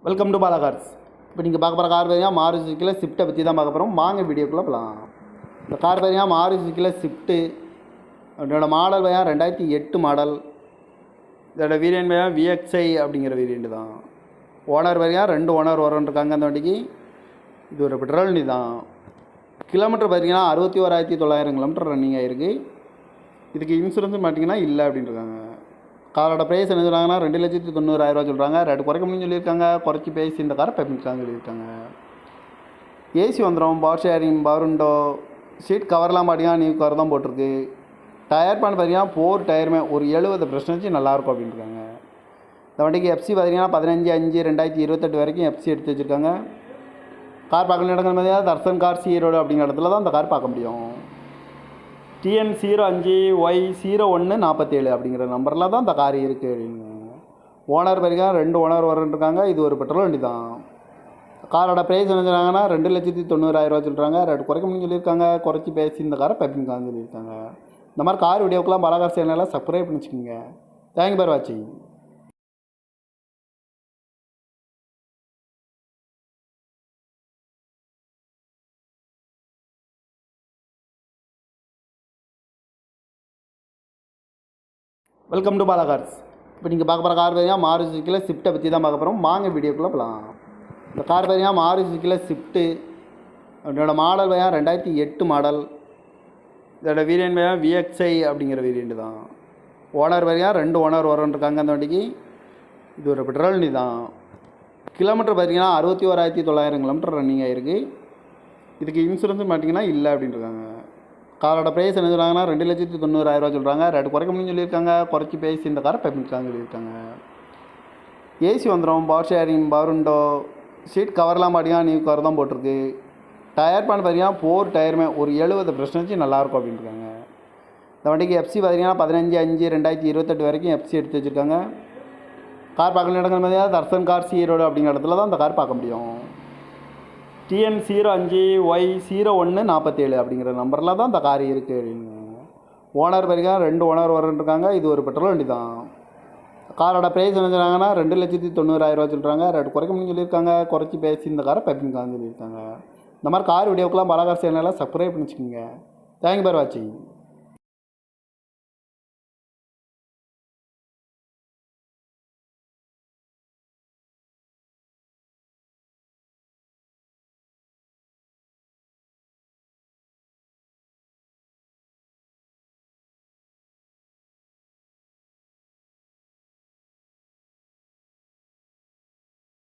Welcome to Bala cars. இப்போ நீங்கள் பார்க்க போகிற கார் பார்த்தீங்கன்னா மாருதி சுசுக்கியில் ஸ்விஃப்ட்டை பற்றி தான் பார்க்க போகிறோம். வாங்க வீடியோக்குள்ளே போகலாம். இந்த கார் பார்த்தீங்கன்னா மாருதி சுசுக்கியில் ஸ்விஃப்ட்டு. அதோட மாடல் பார்த்தீங்கன்னா 2008 மாடல். இதோட வேரியன்ட் பார்த்தீங்கன்னா விஎக்ஸ்ஐ அப்படிங்கிற வேரியண்ட் தான். ஓனர் பார்த்தீங்கன்னா 2 ஓனர் வரன்ட்ருக்காங்க அந்த வண்டிக்கு. இது ஒரு பெட்ரோல் வண்டி தான். கிலோமீட்டர் பார்த்தீங்கன்னா 61,900 கிலோமீட்டர் ரன்னிங் ஆகிருக்கு. இதுக்கு இன்சூரன்ஸ் பார்த்தீங்கன்னா இல்லை அப்படின்ட்டுருக்காங்க. காரோட ப்ரைஸ் என்ன சொல்கிறாங்கன்னா 2,90,000 சொல்கிறாங்க. ரேட்டு குறைக்க முடியும்னு சொல்லியிருக்காங்க. குறைச்சி பேசி இந்த காரை பேமெண்ட்காங்க சொல்லியிருக்காங்க. ஏசி வந்துடும், power sharing, power window, seat கவர்லாம் பார்த்தீங்கன்னா நியூ கவர் தான் போட்டிருக்கு. டயர் பேன் பார்த்தீங்கன்னா 4 டயருமே ஒரு 70% நல்லாயிருக்கும் அப்படின்ட்டுருக்காங்க. இந்த வண்டிக்கு எஃப்சி பார்த்தீங்கன்னா 15/5/2028 வரைக்கும் எஃப்சி எடுத்து வச்சுருக்காங்க. கார் பார்க்கணும் இடங்கள் பார்த்தீங்கன்னா தர்சன் கார்ஸ் ஈரோடு அப்படிங்கிற இடத்துல தான் அந்த கார் பார்க்க முடியும். TN 05Y0147 அப்படிங்கிற நம்பரில் தான் இந்த கார் இருக்குது அப்படின்னு. ஓனர் பார்த்தீங்கன்னா 2 ஓனர் வரன்ட்ருக்காங்க. இது ஒரு பெட்ரோல் வண்டி தான். காரோட ப்ரைஸ் என்ன சொல்கிறாங்கன்னா 2,90,000 சொல்கிறாங்க. ரேட்டு குறைக்க முடியும்னு சொல்லியிருக்காங்க. குறைச்சி பேசி இந்த காரை பேப்பிங்கான்னு சொல்லியிருக்காங்க. இந்த மாதிரி கார் வீடியோக்கெலாம் பாலா கார் சேனலில் சப்ஸ்கிரைப் பண்ணி வச்சுக்கோங்க. தேங்க்யூ ஃபார் வாட்சிங். Welcome to Bala cars. இப்போ நீங்கள் பார்க்க போகிற கார் பார்த்தீங்கன்னா மாருதி சுசுக்கியில் ஸ்விஃப்ட்டை பற்றி தான் பார்க்க போகிறோம். வாங்க வீடியோக்குள்ளே போகலாம். இந்த கார் பார்த்தீங்கன்னா மாருதி சுசுக்கியில் ஸ்விஃப்ட்டு. அதோட மாடல் பார்த்தீங்கன்னா 2008 மாடல். இதோட வேரியன்ட் பார்த்தீங்கன்னா விஎக்ஸ்ஐ அப்படிங்கிற வேரியண்ட் தான். ஓனர் பார்த்தீங்கன்னா 2 ஓனர் வரன்ட்ருக்காங்க அந்த வண்டிக்கு. இது ஒரு பெட்ரோல் வண்டி தான். கிலோமீட்டர் பார்த்தீங்கன்னா 61,900 கிலோமீட்டர் ரன்னிங் ஆகிருக்கு. இதுக்கு இன்சூரன்ஸ் பார்த்தீங்கன்னா இல்லை அப்படின்ட்டுருக்காங்க. காரோட ப்ரைஸ் என்ன சொல்கிறாங்கன்னா 2,90,000 சொல்கிறாங்க. ரேட்டு குறைக்க முடியும்னு சொல்லியிருக்காங்க. குறைச்சி பேசி இந்த காரை பேமெண்ட்காங்க சொல்லியிருக்காங்க. ஏசி வந்துடும், power sharing, power window, seat கவர்லாம் பார்த்தீங்கன்னா நியூ கவர் தான் போட்டிருக்கு. டயர் பேன் பார்த்தீங்கன்னா 4 டயருமே ஒரு 70% நல்லாயிருக்கும் அப்படின்ட்டுருக்காங்க. இந்த வண்டிக்கு எஃப்சி பார்த்தீங்கன்னா 15/5/2028 வரைக்கும் எஃப்சி எடுத்து வச்சுருக்காங்க. கார் பார்க்கணும் இடங்கள் பார்த்தீங்கன்னா தர்சன் கார்ஸ் ஈரோடு அப்படிங்கிற இடத்துல தான் அந்த கார் பார்க்க முடியும். TN 05Y0147 அப்படிங்கிற நம்பரில் தான் இந்த கார் இருக்குது அப்படின்னு. ஓனர் பார்த்தீங்கன்னா 2 ஓனர் வரன்ட்ருக்காங்க. இது ஒரு பெட்ரோல் வண்டி தான். காரோட ப்ரைஸ் என்ன சொல்கிறாங்கன்னா 2,90,000 சொல்கிறாங்க. ரேட்டு குறைக்க முடியும்னு சொல்லியிருக்காங்க. குறைச்சி பேசி இந்த காரை பேப்பிங்கான்னு சொல்லியிருக்காங்க. இந்த மாதிரி கார் வீடியோக்கெலாம் பாலா கார் சேனலில் சப்ஸ்கிரைப் பண்ணி வச்சுக்கோங்க. தேங்க்யூ ஃபார் வாட்சிங்.